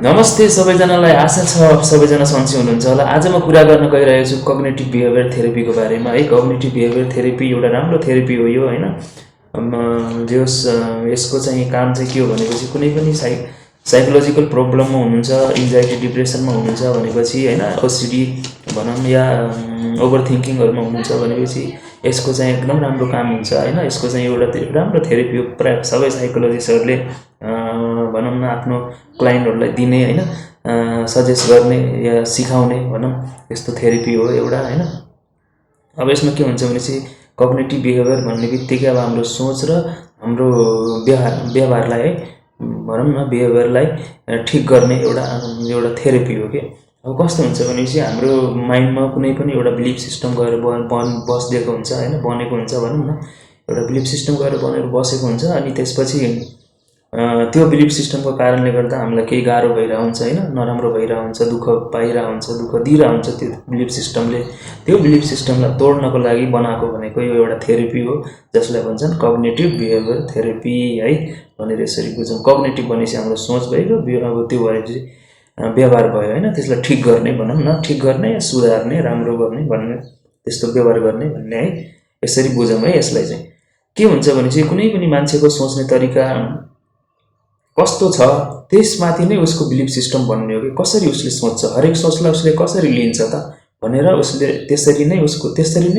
नमस्ते सबैजनालाई, आशा छ सबैजना सन्चै हुनुहुन्छ होला। आज म कुरा गर्न गइरहेको छु कग्निटिभ बिहेभियर थेरेपीको बारेमा है। कग्निटिभ बिहेभियर थेरेपी एउटा राम्रो थेरेपी हो यो हैन। जे होस् यसको चाहिँ काम चाहिँ के हो भनेपछि कुनै पनि साइकोलोजिकल प्रब्लममा हुनुहुन्छ, एन्जाइटी डिप्रेसनमा हुनुहुन्छ भनेपछि हैन, ओसिडी भनौँ या ओभर थिङ्किङहरूमा हुनुहुन्छ भनेपछि यसको चाहिँ एकदम राम्रो काम हुन्छ हैन। यसको चाहिँ एउटा राम्रो थेरेपी हो। प्रायः सबै साइकोलोजिस्टहरूले भनौँ न आफ्नो क्लाइन्टहरूलाई दिने हैन, सजेस्ट गर्ने या सिकाउने भनौँ यस्तो थेरेपी हो एउटा हैन। अब यसमा के हुन्छ भनेपछि कग्निटिभ बिहेभियर भन्ने बित्तिकै अब हाम्रो सोच र हाम्रो व्यवहारलाई है भनौँ न बिहेभियरलाई ठिक गर्ने एउटा थेरेपी हो कि। अब कस्तो हुन्छ भनेपछि हाम्रो माइन्डमा कुनै पनि एउटा बिलिफ सिस्टम गएर बसिदिएको हुन्छ हैन, बनेको हुन्छ भनौँ न। एउटा बिलिफ सिस्टम गएर बनेर बसेको हुन्छ अनि त्यसपछि त्यो बिलिफ सिस्टमको कारणले गर्दा हामीलाई केही गाह्रो भइरहेको हुन्छ हैन, नराम्रो भइरहेको हुन्छ, दुःख पाइरहेको हुन्छ, दुःख दिइरहेको हुन्छ त्यो बिलिफ सिस्टमले। त्यो बिलिफ सिस्टमलाई तोड्नको लागि बनाएको भनेको यो एउटा थेरेपी हो, जसलाई भन्छन् कग्निटिभ बिहेभियर थेरेपी है भनेर यसरी बुझौँ। कग्निटिभ भनेपछि हाम्रो सोच भयो, अब त्यो भएपछि व्यवहार भयो हैन, त्यसलाई ठिक गर्ने भनौँ न, ठिक गर्ने सुधार्ने राम्रो गर्ने भन्ने त्यस्तो व्यवहार गर्ने भन्ने है, यसरी बुझौँ है। यसलाई चाहिँ के हुन्छ भने चाहिँ कुनै पनि मान्छेको सोच्ने तरिका कस्तो छ त्यसमाथि नै उसको बिलिफ सिस्टम बन्ने हो कि। कसरी उसले सोच्छ, हरेक सोचलाई उसले कसरी लिन्छ त भनेर उसले त्यसरी नै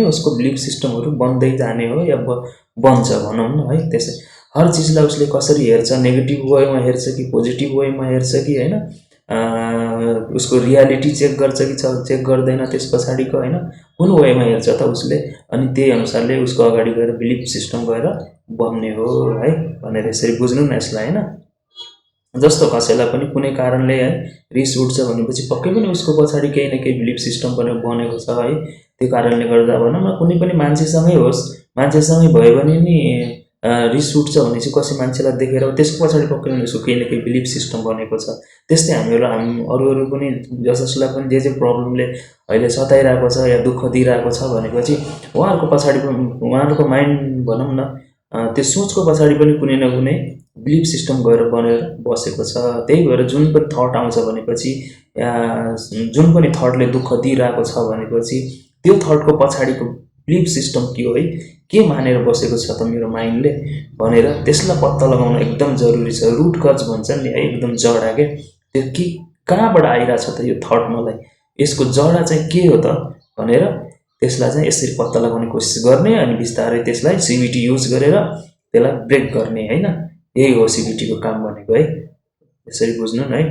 उसको बिलिफ सिस्टमहरू बन्दै जाने हो या बन्छ भनौँ न है। त्यसै हर चिजलाई उसले कसरी हेर्छ, नेगेटिभ वेमा हेर्छ कि पोजिटिभ वेमा हेर्छ कि हैन, उसको रियालिटी चेक गर्छ कि चेक गर्दैन, त्यस पछाडिको हैन कुन वेमा हेर्छ त उसले, अनि त्यही अनुसारले उसको अगाडि गएर बिलिफ सिस्टम गएर बन्ने हो है भनेर यसरी बुझ्नु न यसलाई हैन। जस्तो कसैलाई पनि कुनै कारणले है रिस उठ्छ भनेपछि पक्कै पनि उसको पछाडि केही न केही बिलिफ सिस्टम बनेको छ है। त्यो कारणले गर्दा भनौँ न कुनै पनि मान्छेसँगै होस्, मान्छेसँगै भयो भने नि रिस उठ्छ भने चाहिँ कसै मान्छेलाई देखेर त्यसको पछाडि पक्कै पनि उसको केही न केही बिलिफ सिस्टम बनेको छ। त्यस्तै अरू पनि जसलाई पनि जे प्रब्लमले अहिले सताइरहेको छ या दुःख दिइरहेको छ भनेपछि उहाँहरूको माइन्ड भनौँ न त्यो सोचको पछाडि पनि कुनै न कुनै बिलिफ सिस्टम गएर बनेर बसेको छ। त्यही भएर जुन पनि थट आउँछ भनेपछि या जुन पनि थटले दुःख दिइरहेको छ भनेपछि त्यो थटको पछाडिको बिलिफ सिस्टम के हो है, के मानेर बसेको छ त मेरो माइन्डले भनेर त्यसलाई पत्ता लगाउन एकदम जरुरी छ। रुट कज भन्छन् नि है, एकदम जडा के त्यो के कहाँबाट आइरहेछ त यो थट, मलाई यसको जडा चाहिँ के हो त भनेर त्यसलाई चाहिँ यसरी पत्ता लगाउने कोसिस गर्ने अनि बिस्तारै त्यसलाई सिबिटी युज गरेर त्यसलाई ब्रेक गर्ने हैन। यही हो सिबिटीको काम भनेको है, यसरी बुझ्नु न है।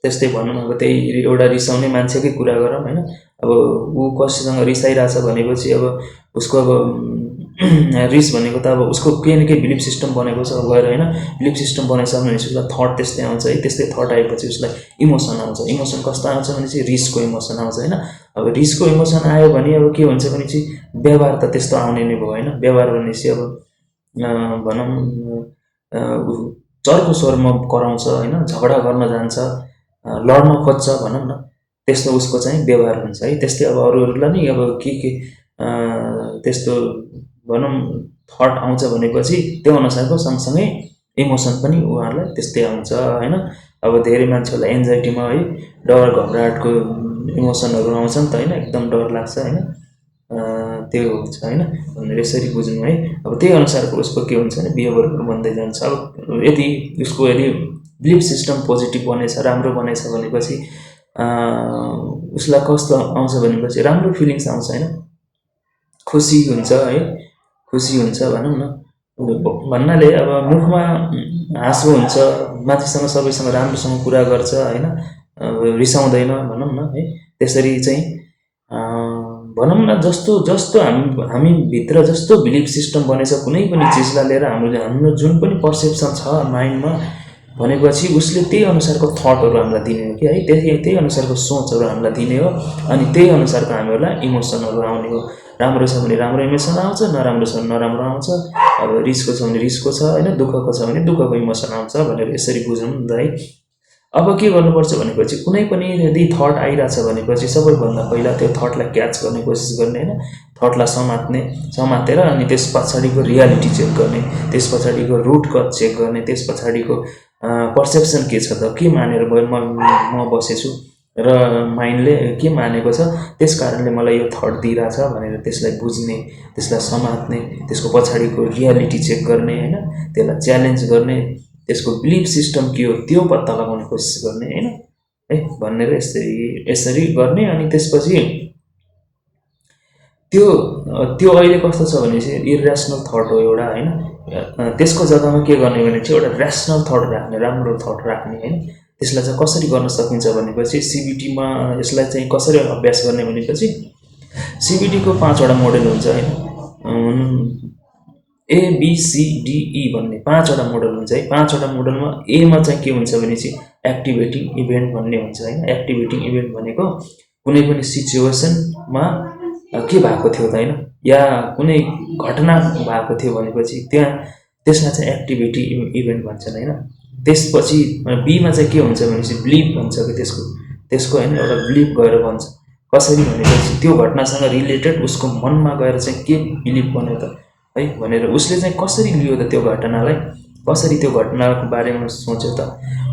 त्यस्तै भनौँ अब त्यही एउटा रिसाउने मान्छेकै कुरा गरौँ हैन। अब ऊ कसैसँग रिसाइरहेछ भनेपछि अब उसको अब रिस भनेको त अब उसको केही न केही बिलिफ सिस्टम बनेको छ गएर हैन। बिलिफ सिस्टम बनाइसक्यो भनेपछि उसलाई थट त्यस्तै आउँछ है। त्यस्तै थट आएपछि उसलाई इमोसन आउँछ। इमोसन कस्तो आउँछ भने चाहिँ रिसको इमोसन आउँछ हैन। अब रिसको इमोसन आयो भने अब के हुन्छ भने चाहिँ व्यवहार त त्यस्तो आउने नै भयो हैन। व्यवहार भनेपछि अब भनौँ चर्को स्वरमा कराउँछ हैन, झगडा गर्न जान्छ, लड्न खोज्छ भनौँ न, त्यस्तो उसको चाहिँ व्यवहार हुन्छ है। त्यस्तै अब अरूहरूलाई नि अब के त्यस्तो भनौँ थट आउँछ भनेपछि त्यो अनुसारको सँगसँगै इमोसन पनि उहाँहरूलाई त्यस्तै आउँछ हैन। अब धेरै मान्छेहरूलाई एन्जाइटीमा है डर घबराहटको इमोसनहरू आउँछ नि त हैन, एकदम डर लाग्छ हैन, त्यो हुन्छ हैन भनेर यसरी बुझ्नु है। अब त्यही अनुसारको उसको के हुन्छ भने बिहेभियरहरू बन्दै जान्छ। अब यदि बिलिफ सिस्टम पोजिटिभ बनेछ, राम्रो बनेछ भनेपछि उसलाई कस्तो आउँछ भनेपछि राम्रो फिलिङ्स आउँछ हैन, खुसी हुन्छ है, खुसी हुन्छ भनौँ न। भन्नाले अब मुखमा हाँसो हुन्छ, मान्छेसँग सबैसँग राम्रोसँग कुरा गर्छ हैन, रिसाउँदैन भनौँ न है। त्यसरी चाहिँ भनौँ न जस्तो हामी भित्र जस्तो बिलिफ सिस्टम बनेछ कुनै पनि चिजलाई लिएर हाम्रो जुन पनि पर्सेप्सन छ माइन्डमा भनेपछि उसले त्यही अनुसारको थटहरू हामीलाई दिने हो कि है। त्यही अनुसारको सोचहरू हामीलाई दिने हो अनि त्यही अनुसारको हामीहरूलाई इमोसनहरू आउने हो। राम्रो छ भने राम्रो इमोसन आउँछ, नराम्रो छ भने नराम्रो आउँछ। अब रिसको छ भने रिसको छ हैन, दुःखको छ भने दुःखको इमोसन आउँछ भनेर यसरी बुझौँ नि त है। अब के गर्नुपर्छ भनेपछि कुनै पनि यदि थट आइरहेछ भनेपछि सबैभन्दा पहिला त्यो थटलाई क्याच गर्ने कोसिस गर्ने हैन, थटलाई समातेर अनि त्यस पछाडिको रियालिटी चेक गर्ने, त्यस पछाडिको रुट कज चेक गर्ने, त्यस पछाडिको पर्सेप्सन के छ त, के मानेर म बसेछु र माइन्डले के मानेको छ, त्यस कारणले मलाई यो थट दिइरहेछ भनेर त्यसलाई बुझ्ने, त्यसलाई समात्ने, त्यसको पछाडिको रियालिटी चेक गर्ने होइन, त्यसलाई च्यालेन्ज गर्ने, त्यसको बिलिफ सिस्टम के हो त्यो पत्ता लगाउने कोसिस गर्ने होइन है भनेर यसरी गर्ने। अनि त्यसपछि त्यो त्यो अहिले कस्तो छ भनेपछि इरेसनल थट हो एउटा होइन। त्यसको जग्गामा के गर्ने भने चाहिँ एउटा ऱ्यासनल थट राख्ने, राम्रो थट राख्ने होइन। त्यसलाई चाहिँ कसरी गर्न सकिन्छ भनेपछि सिबिटीमा यसलाई चाहिँ कसरी अभ्यास गर्ने भनेपछि सिबिटीको 5वटा मोडेल हुन्छ होइन, ABCDE भन्ने 5वटा मोडल हुन्छ है। 5वटा मोडलमा एमा चाहिँ के हुन्छ भने चाहिँ एक्टिभेटिङ इभेन्ट भन्ने हुन्छ होइन। एक्टिभेटिङ इभेन्ट भनेको कुनै पनि सिचुएसनमा के भएको थियो त होइन, या कुनै घटना भएको थियो भनेपछि त्यसलाई चाहिँ एक्टिभिटी इभेन्ट भन्छन् होइन। त्यसपछि बीमा चाहिँ के हुन्छ भनेपछि बिलिफ भन्छ कि त्यसको होइन एउटा बिलिफ गएर भन्छ। कसरी भनेपछि त्यो घटनासँग रिलेटेड उसको मनमा गएर चाहिँ के बिलिफ बन्यो त है भनेर उसले चाहिँ कसरी लियो त त्यो घटनालाई, कसरी त्यो घटनाको बारेमा सोच्यो त,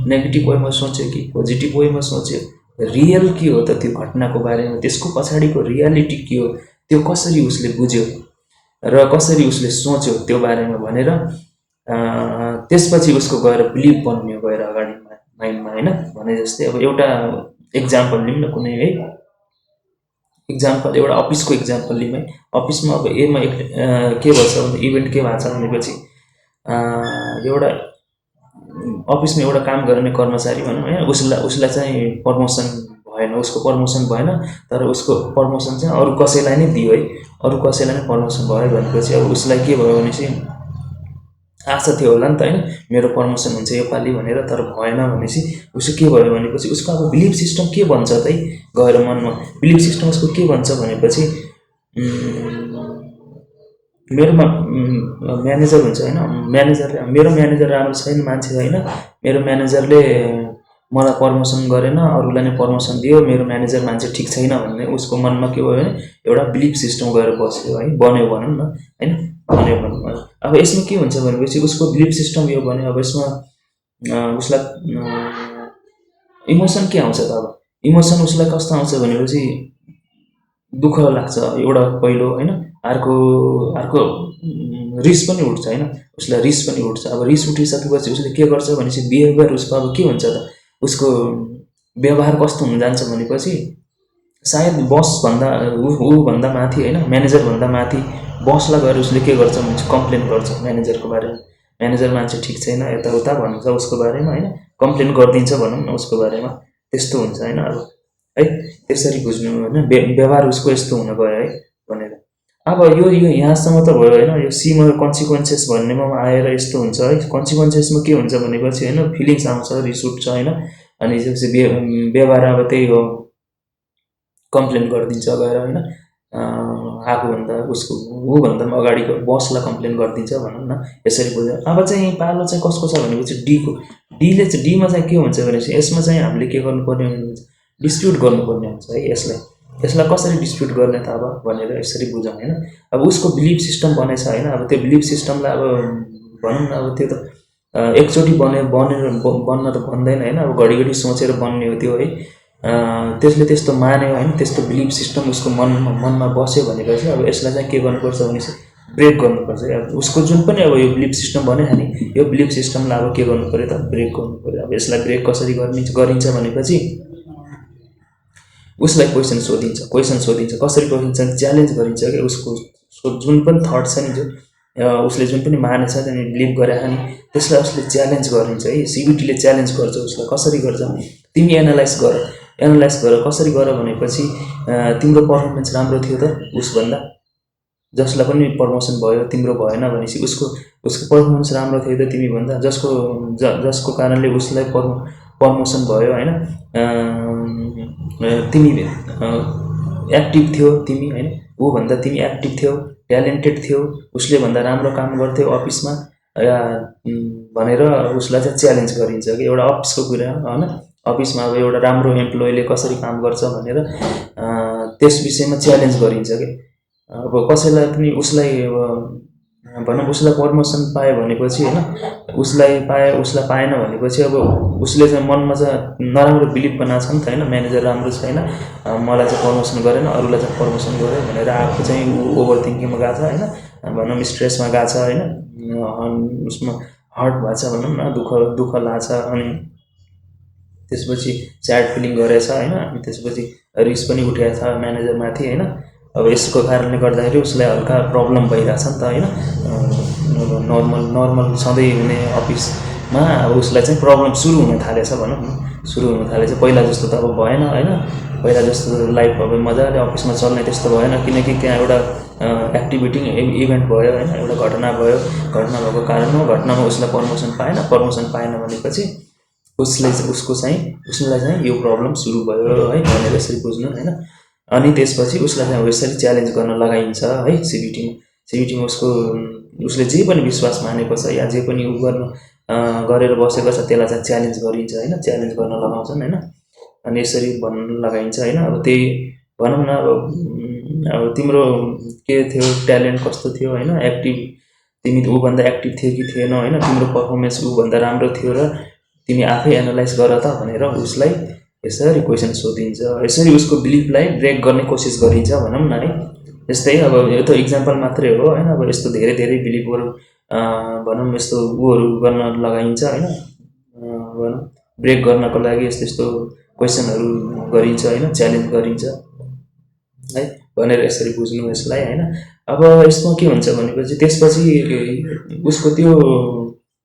नेगेटिभ वेमा सोच्यो कि पोजिटिभ वेमा सोच्यो, रियल के हो त त्यो घटनाको बारेमा, त्यसको पछाडिको रियालिटी के हो त्यो कसरी उसले बुझ्यो र कसरी उसले सोच्यो त्यो बारेमा भनेर त्यसपछि उसको गएर बिलिभ बन्यो गएर अगाडि माइन्डमा होइन। भने जस्तै अब एउटा इक्जाम्पल लिउँ न कुनै है, इक्जाम्पल एउटा अफिसको इक्जाम्पल लिउँ है। अफिसमा अब एमा के भन्छ भने इभेन्ट के भएको छ भनेपछि एउटा अफिसमा एउटा काम गर्ने कर्मचारी भनौँ होइन, उसलाई चाहिँ प्रमोसन भएन, उसको प्रमोसन भएन, तर उसको प्रमोसन चाहिँ अरू कसैलाई नै दियो है, अरू कसैलाई नै प्रमोसन भयो भनेपछि अब उसलाई के भयो भनेपछि आशा थियो होला नि त होइन मेरो प्रमोसन हुन्छ योपालि भनेर, तर भएन भनेपछि उसको के भयो भनेपछि उसको अब बिलिफ सिस्टम के भन्छ त गएर मनमा बिलिफ सिस्टम उसको के भन्छ भनेपछि मेरोमा म्यानेजर हुन्छ होइन, म्यानेजरले मेरो म्यानेजर राम्रो छैन मान्छे होइन, मेरो म्यानेजरले मलाई प्रमोसन गरेन, अरूलाई नै प्रमोसन दियो, मेरो म्यानेजर मान्छे ठिक छैन भन्ने उसको मनमा के भयो भने एउटा बिलिफ सिस्टम गएर बस्यो है, बन्यो भनौँ न होइन, बन्यो भनौँ। अब यसमा के हुन्छ भनेपछि उसको बिलिफ सिस्टम यो बन्यो। अब यसमा उसलाई इमोसन के आउँछ त, अब इमोसन उसलाई कस्तो आउँछ भनेपछि दुःख लाग्छ एउटा पहिलो होइन, अर्को रिस पनि उठ्छ होइन, उसलाई रिस पनि उठ्छ। अब रिस उठिसकेपछि उसले के गर्छ भनेपछि बिहेभियर उसको अब के हुन्छ त, उसको व्यवहार कस्तो हुन जान्छ भनेपछि सायद बसभन्दा ऊभन्दा माथि होइन, म्यानेजरभन्दा माथि बसलाई गएर उसले के गर्छ भने कम्प्लेन गर्छ म्यानेजरको बारेमा, म्यानेजर मान्छे ठिक छैन यताउता भन्छ उसको बारेमा होइन, कम्प्लेन गरिदिन्छ भनौँ न उसको बारेमा, त्यस्तो हुन्छ होइन। अब है त्यसरी बुझ्नु होइन, व्यवहार उसको यस्तो हुन गयो है भनेर। अब यो यहाँसम्म त भयो होइन। यो सीमा कन्सिक्वेन्सेस भन्नेमा आएर यस्तो हुन्छ है, कन्सिक्वेन्सेसमा के हुन्छ भनेपछि होइन फिलिङ्स आउँछ, रिस उठ्छ होइन, अनि त्यसपछि व्यवहार अब त्यही हो, कम्प्लेन गरिदिन्छ गएर होइन, आफूभन्दा उसको ऊभन्दा अगाडिको बसलाई कम्प्लेन गरिदिन्छ भनौँ न, यसरी बुझ्यो। अब चाहिँ पालो चाहिँ कसको छ भनेपछि डीमा चाहिँ के हुन्छ भनेपछि यसमा चाहिँ हामीले के गर्नुपर्ने हुन्छ, डिस्प्युट गर्नुपर्ने हुन्छ है। यसलाई कसरी डिस्प्युट गर्ने त अब भनेर यसरी बुझौँ होइन। अब उसको बिलिफ सिस्टम बनेछ होइन, अब त्यो बिलिफ सिस्टमलाई अब भनौँ न अब त्यो त एकचोटि बन्न त बन्दैन होइन, अब घडिघडी सोचेर बन्ने हो त्यो है। त्यसले त्यस्तो मान्यो होइन, त्यस्तो बिलिफ सिस्टम उसको मनमा बस्यो भनेपछि अब यसलाई चाहिँ के गर्नुपर्छ भनेपछि ब्रेक गर्नुपर्छ। अब उसको जुन पनि अब यो बिलिफ सिस्टम बन्यो नि, यो बिलिफ सिस्टमलाई अब के गर्नु पऱ्यो त, ब्रेक गर्नु पऱ्यो। अब यसलाई ब्रेक कसरी गरिन्छ भनेपछि उसलाई क्वेसन सोधिन्छ, कसरी क्वेसन च्यालेन्ज गरिन्छ कि उसको जुन पनि थट छ नि, जो उसले जुन पनि मानेछ त्यहाँदेखि बिलिभ गरेछ नि त्यसलाई उसले च्यालेन्ज गरिन्छ है। सिबिटीले च्यालेन्ज गर्छ उसलाई, कसरी गर्छ तिमी एनालाइज गर कसरी गर भनेपछि तिम्रो पर्फर्मेन्स राम्रो थियो त उसभन्दा, जसलाई पनि प्रमोसन भयो तिम्रो भएन भनेपछि उसको पर्फर्मेन्स राम्रो थियो त तिमी भन्दा, जसको कारणले उसलाई प्रमोसन भयो होइन, तिमी एक्टिभ थियो तिमी होइन, ऊभन्दा तिमी एक्टिभ थियौ, ट्यालेन्टेड थियौ, उसले भन्दा राम्रो काम गर्थ्यौ अफिसमा भनेर उसलाई चाहिँ च्यालेन्ज गरिन्छ कि एउटा अफिसको कुरा होइन। अफिसमा अब एउटा राम्रो एम्प्लोइले कसरी काम गर्छ भनेर त्यस विषयमा च्यालेन्ज गरिन्छ कि। अब कसैलाई पनि उसलाई अब भनौँ उसलाई प्रमोसन पायो भनेपछि होइन उसलाई पाएन भनेपछि अब उसले चाहिँ मनमा चाहिँ नराम्रो बिलिभ बनाएको छ नि त होइन म्यानेजर राम्रो छैन मलाई चाहिँ प्रमोसन गरेन अरूलाई चाहिँ प्रमोसन गर्यो भनेर आफू चाहिँ ओभर थिङ्किङमा गएको छ होइन भनौँ स्ट्रेसमा गएको छ होइन उसमा हर्ट भएको छ भनौँ न दुःख लाग्छ अनि त्यसपछि स्याड फिलिङ गरेछ होइन अनि त्यसपछि रिस पनि उठेको छ म्यानेजरमाथि होइन अब यसको कारणले गर्दाखेरि उसलाई हल्का प्रब्लम भइरहेछ नि त होइन नर्मल सधैँ हुने अफिसमा अब उसलाई चाहिँ प्रब्लम सुरु हुन थालेछ भनौँ न सुरु हुन थालेछ पहिला जस्तो त अब भएन होइन पहिला जस्तो लाइफ अब मजाले अफिसमा चल्ने त्यस्तो भएन किनकि त्यहाँ एउटा एक्टिभिटी इभेन्ट भयो होइन एउटा घटना भएको कारणमा घटनामा उसलाई प्रमोसन पाएन भनेपछि उसलाई चाहिँ यो प्रब्लम सुरु भयो है भनेर यसरी बुझ्नु होइन अनि त्यसपछि उसलाई चाहिँ यसरी च्यालेन्ज गर्न लगाइन्छ है सिबिटीमा उसले जे पनि विश्वास मानेको छ या जे पनि गरेर बसेको छ त्यसलाई चाहिँ च्यालेन्ज गरिन्छ होइन च्यालेन्ज गर्न लगाउँछन् होइन अनि यसरी भन्न लगाइन्छ होइन अब त्यही भनौँ न अब तिम्रो के थियो ट्यालेन्ट कस्तो थियो होइन तिमी ऊभन्दा एक्टिभ थियो कि थिएन होइन तिम्रो पर्फर्मेन्स ऊभन्दा राम्रो थियो र तिमी आफै एनालाइज गर त भनेर उसलाई यसरी क्वेसन सोधिन्छ यसरी उसको बिलिफलाई ब्रेक गर्ने कोसिस गरिन्छ भनौँ न है जस्तै अब यो त इक्जाम्पल मात्रै हो होइन अब यस्तो धेरै बिलिफहरू भनौँ यस्तो उहरू गर्न लगाइन्छ होइन भनौँ ब्रेक गर्नको लागि यस्तो क्वेसनहरू गरिन्छ होइन च्यालेन्ज गरिन्छ है भनेर यसरी बुझ्नु यसलाई होइन अब यसमा के हुन्छ भनेपछि त्यसपछि उसको त्यो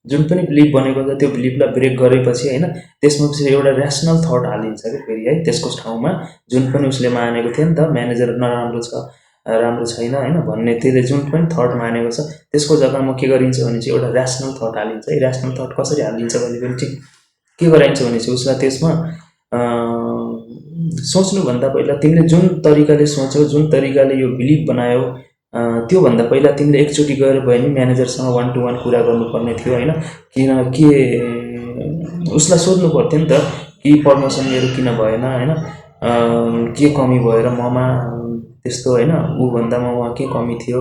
जुन पनि बिलिफ बनेको छ त्यो बिलिफलाई ब्रेक गरेपछि होइन त्यसमा चाहिँ एउटा ऱ्यासनल थट हालिन्छ कि फेरि है त्यसको ठाउँमा जुन पनि उसले मानेको थियो नि त म्यानेजर राम्रो छैन होइन भन्ने त्यसले जुन पनि थट मानेको छ त्यसको जग्गामा के गरिन्छ भने चाहिँ एउटा ऱ्यासनल थट हालिन्छ है ऱ्यासनल थट कसरी हालिन्छ भने चाहिँ के गराइन्छ भने चाहिँ उसलाई त्यसमा सोच्नुभन्दा पहिला तिमीले जुन तरिकाले सोच्यौ जुन तरिकाले यो बिलिफ बनायौ त्योभन्दा पहिला तिमीले एकचोटि गएर भयो नि म्यानेजरसँग 1-to-1 कुरा गर्नुपर्ने थियो होइन के उसलाई सोध्नु पर्थ्यो नि त कि प्रमोसन मेरो किन भएन होइन के कमी भएर ममा त्यस्तो होइन ऊभन्दा ममा के कमी थियो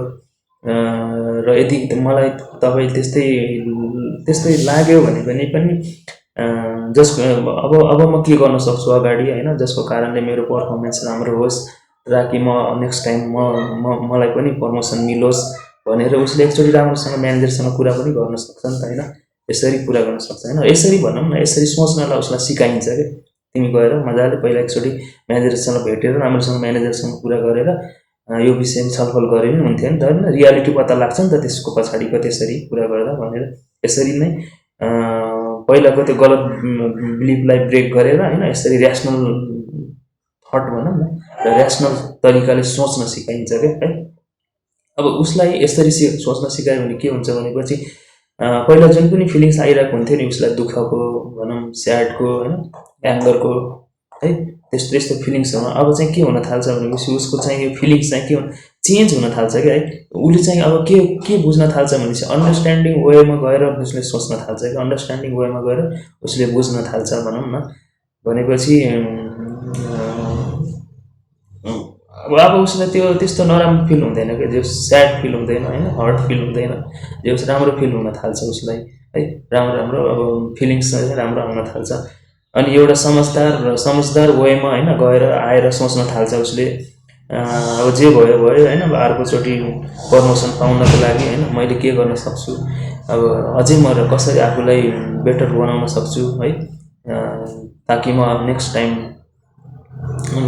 र यदि मलाई तपाईँ त्यस्तै लाग्यो भने पनि जसको अब म के गर्न सक्छु अगाडि होइन जसको कारणले मेरो पर्फर्मेन्स राम्रो होस् र कि म नेक्स्ट टाइम मलाई पनि प्रमोसन मिलोस् भनेर उसले एकचोटि राम्रोसँग म्यानेजरसँग कुरा पनि गर्न सक्छ नि त होइन यसरी कुरा गर्न सक्छ होइन यसरी भनौँ न यसरी सोच्नलाई उसलाई सिकाइन्छ क्या तिमी गएर मजाले पहिला एकचोटि म्यानेजरसँग भेटेर राम्रोसँग म्यानेजरसँग कुरा गरेर यो विषयमा छलफल गरे पनि हुन्थ्यो नि त होइन रियालिटी पत्ता लाग्छ नि त त्यसको पछाडिको त्यसरी कुरा गर्दा भनेर यसरी नै पहिलाको त्यो गलत बिलिफलाई ब्रेक गरेर होइन यसरी ऱ्यासनल थट भनौँ न ऱ्यासनल तरिकाले सोच्न सिकाइन्छ क्या है अब उसलाई यसरी सोच्न सिकायो भने के हुन्छ भनेपछि पहिला जुन पनि फिलिङ्स आइरहेको हुन्थ्यो नि उसलाई दुःखको भनौँ स्याडको होइन एङ्गरको है त्यस्तो फिलिङ्सहरू अब चाहिँ के हुन थाल्छ भनेपछि उसको चाहिँ यो फिलिङ्स चाहिँ के चेन्ज हुन थाल्छ क्या है उसले चाहिँ अब के बुझ्न थाल्छ भनेपछि अन्डरस्ट्यान्डिङ वेमा गएर उसले सोच्न थाल्छ क्या अन्डरस्ट्यान्डिङ वेमा गएर उसले बुझ्न थाल्छ भनौँ न भनेपछि अब उसलाई त्यस्तो नराम्रो फिल हुँदैन क्या जो स्याड फिल हुँदैन होइन हर्ट फिल हुँदैन जो राम्रो फिल हुन थाल्छ उसलाई है राम्रो अब फिलिङ्स राम्रो आउन थाल्छ अनि एउटा समझदार वेमा होइन गएर आएर सोच्न थाल्छ उसले अब जे भयो होइन अब अर्कोचोटि प्रमोसन पाउनको लागि होइन मैले के गर्न सक्छु अब अझै म कसरी आफूलाई बेटर बनाउन सक्छु है ताकि म नेक्स्ट टाइम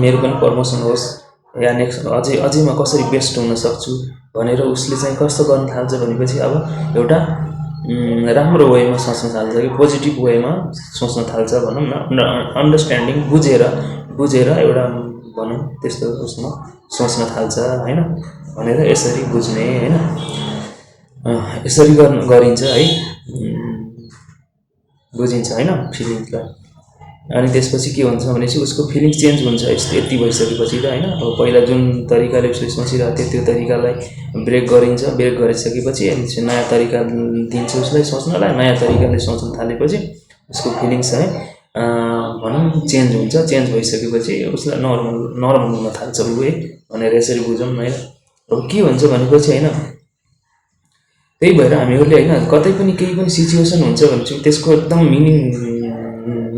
मेरो पनि प्रमोसन होस् या नेक्स्ट अझै म कसरी बेस्ट हुन सक्छु भनेर उसले चाहिँ कस्तो गर्न थाल्छ भनेपछि अब एउटा राम्रो वेमा सोच्न थाल्छ कि पोजिटिभ वेमा सोच्न थाल्छ भनौँ न अन्डरस्ट्यान्डिङ बुझेर एउटा भनौँ त्यस्तो उसमा सोच्न थाल्छ होइन भनेर यसरी बुझ्ने होइन यसरी गरिन्छ है बुझिन्छ होइन फिलिङ्सलाई अनि त्यसपछि के हुन्छ भनेपछि उसको फिलिङ्स चेन्ज हुन्छ यति भइसकेपछि त होइन अब पहिला जुन तरिकाले उसले सोचिरहेको थियो त्यो तरिकालाई ब्रेक गरिसकेपछि अनि नयाँ तरिका दिन्छ उसलाई सोच्नलाई नयाँ तरिकाले सोच्न थालेपछि उसको फिलिङ्स है भनौँ चेन्ज हुन्छ चेन्ज भइसकेपछि उसलाई नर्मल हुन थाल्छ ऊ है भनेर यसरी बुझौँ न है अब के हुन्छ भनेपछि होइन त्यही भएर हामीहरूले होइन कतै पनि केही पनि सिचुएसन हुन्छ भने चाहिँ त्यसको एकदम मिनिङ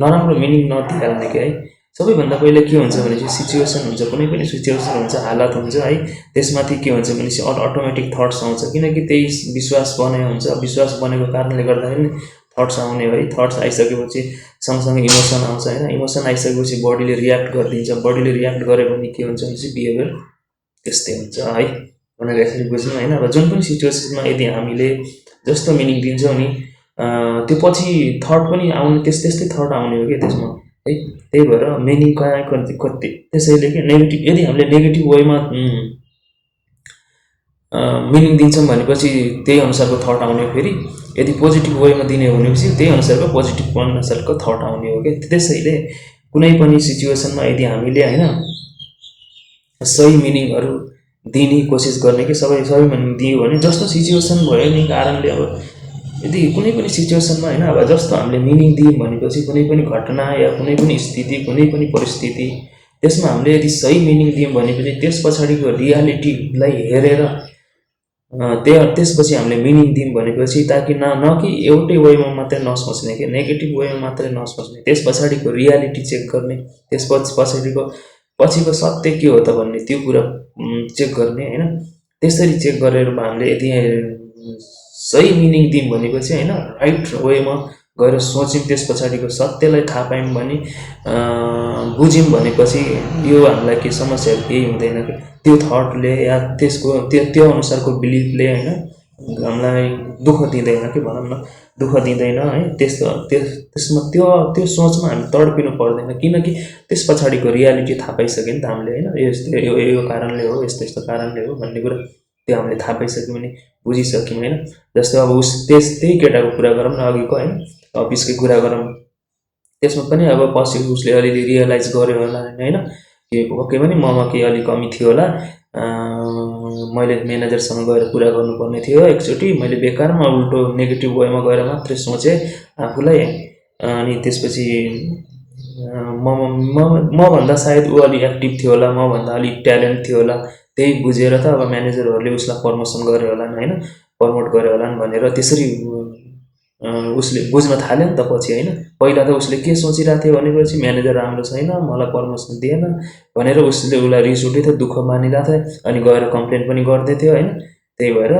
नराम्रो मिनिङ नदिइहाल्ने कि है। सबैभन्दा पहिला के हुन्छ भने चाहिँ सिचुएसन हुन्छ, कुनै पनि सिचुएसन हुन्छ, हालत हुन्छ है, त्यसमाथि के हुन्छ भने चाहिँ अटोमेटिक थट्स आउँछ, किनकि त्यही विश्वास बनेको हुन्छ। विश्वास बनेको कारणले गर्दाखेरि थट्स आउने है। थट्स आइसकेपछि सँगसँगै इमोसन आउँछ होइन। इमोसन आइसकेपछि बडीले रियाक्ट गरिदिन्छ। बडीले रियाक्ट गऱ्यो भने के हुन्छ भने चाहिँ बिहेभियर त्यस्तै हुन्छ है भनेर यसरी बुझ्नु होइन। अब जुन पनि सिचुएसनमा यदि हामीले जस्तो मिनिङ दिन्छौँ नि त्यो पछि थट पनि आउने त्यस्तै थट आउने हो कि त्यसमा है। त्यही भएर मिनिङ कति त्यसैले कि नेगेटिभ यदि हामीले नेगेटिभ वेमा मिनिङ दिन्छौँ भनेपछि त्यही अनुसारको थट आउने, फेरि यदि पोजिटिभ वेमा दिने हो भनेपछि त्यही अनुसारको पोजिटिभ अनुसारको थट आउने हो कि। त्यसैले कुनै पनि सिचुएसनमा यदि हामीले होइन सही मिनिङहरू दिने कोसिस गर्ने कि सबै मिनिङ दियो भने जस्तो सिचुएसन भयो नि कारणले अब यदि कुनै पनि सिचुएसनमा होइन अब जस्तो हामीले मिनिङ दियौँ भनेपछि कुनै पनि घटना या कुनै पनि स्थिति कुनै पनि परिस्थिति त्यसमा हामीले यदि सही मिनिङ दियौँ भनेपछि त्यस पछाडिको रियालिटीलाई हेरेर त्यसपछि हामीले मिनिङ दियौँ भनेपछि ताकि न कि एउटै वेमा मात्रै नसोच्ने कि नेगेटिभ वेमा मात्रै नसोच्ने, त्यस पछाडिको रियालिटी चेक गर्ने, त्यस पछिको सत्य के हो त भन्ने त्यो कुरा चेक गर्ने होइन। त्यसरी चेक गरेर हामीले यदि सही मिनिङ दियौँ भनेपछि होइन राइट वेमा गएर सोच्यौँ, त्यस पछाडिको सत्यलाई थाहा पायौँ भने बुझ्यौँ भनेपछि यो हामीलाई के समस्याहरू केही हुँदैन कि त्यो थटले या त्यसको त्यो अनुसारको बिलिफले होइन हामीलाई दुःख दिँदैन कि भनौँ न, दुःख दिँदैन है। त्यसमा त्यो सोचमा हामी तडपिनु पर्दैन, किनकि त्यस पछाडिको रियालिटी थाहा पाइसक्यो नि त हामीले होइन। यो कारणले हो, यस्तो कारणले हो भन्ने कुरा त्यो हामीले थाहा पाइसक्यौँ भने बुझिसक्यौँ होइन। जस्तो अब त्यही केटाको कुरा गरौँ न, अघिको होइन अफिसकै कुरा गरौँ, त्यसमा पनि अब पछि उसले अलिअलि रियलाइज गर्यो होला होइन कि ओके पनि ममा केही अलिक कमी थियो होला, मैले म्यानेजरसँग गएर कुरा गर्नुपर्ने थियो एकचोटि, मैले बेकारमा उल्टो नेगेटिभ वेमा गएर मात्रै सोचेँ आफूलाई। अनि त्यसपछि मभन्दा सायद ऊ अलिक एक्टिभ थियो होला, मभन्दा अलिक ट्यालेन्ट थियो होला, त्यही बुझेर त अब म्यानेजरहरूले उसलाई प्रमोसन गर्यो होला होइन, प्रमोट गर्यो होला भनेर त्यसरी उसले बुझ्न थाल्यो नि त पछि होइन। पहिला त उसले के सोचिरहेको थियो भनेपछि म्यानेजर राम्रो छैन, मलाई प्रमोसन दिएन भनेर उसलाई रिस उठ्यो थियो, दुःख मानिरहेको थियो अनि गएर कम्प्लेन पनि गर्दै थियो होइन। त्यही भएर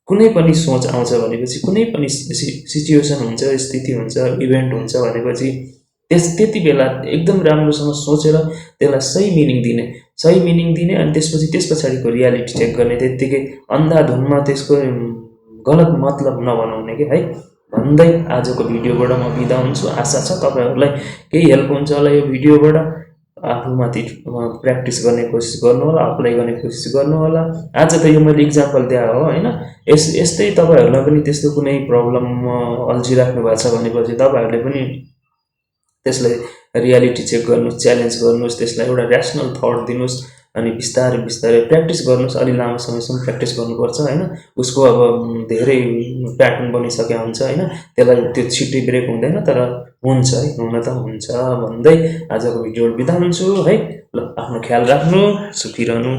कुनै पनि सोच आउँछ भनेपछि, कुनै पनि सिचुएसन हुन्छ, स्थिति हुन्छ, इभेन्ट हुन्छ भनेपछि त्यति बेला एकदम राम्रोसँग सोचेर त्यसलाई सही मिनिङ दिने अनि त्यसपछि त्यस पछाडिको रियालिटी चेक गर्ने, त्यत्तिकै अन्धाधुनमा त्यसको गलत मतलब नबनाउने कि है भन्दै आजको भिडियोबाट म बिदा हुन्छु। आशा छ तपाईँहरूलाई केही हेल्प हुन्छ होला यो भिडियोबाट। आफूमाथि प्र्याक्टिस गर्ने कोसिस गर्नु होला, अप्लाई गर्ने कोसिस गर्नु होला। आज त यो मैले इक्जाम्पल दिए हो होइन, यस्तै तपाईँहरूलाई पनि त्यस्तो कुनै प्रब्लम अल्झिराख्नु भएको छ भनेपछि तपाईँहरूले पनि त्यसलाई रियालिटी चेक गर्नुहोस्, च्यालेन्ज गर्नुहोस्, त्यसलाई एउटा ऱ्यासनल थट दिनुहोस् अनि बिस्तारै प्र्याक्टिस गर्नुहोस्। अलि लामो समयसम्म प्र्याक्टिस गर्नुपर्छ होइन। उसको अब धेरै प्याटर्न बनिसकेको हुन्छ होइन, त्यसलाई त्यो छिट्टै ब्रेक हुँदैन, तर हुन्छ है, हुन त हुन्छ भन्दै आजको भिडियो बिदा हुन्छु है। ल आफ्नो ख्याल राख्नु, सुखी रहनु।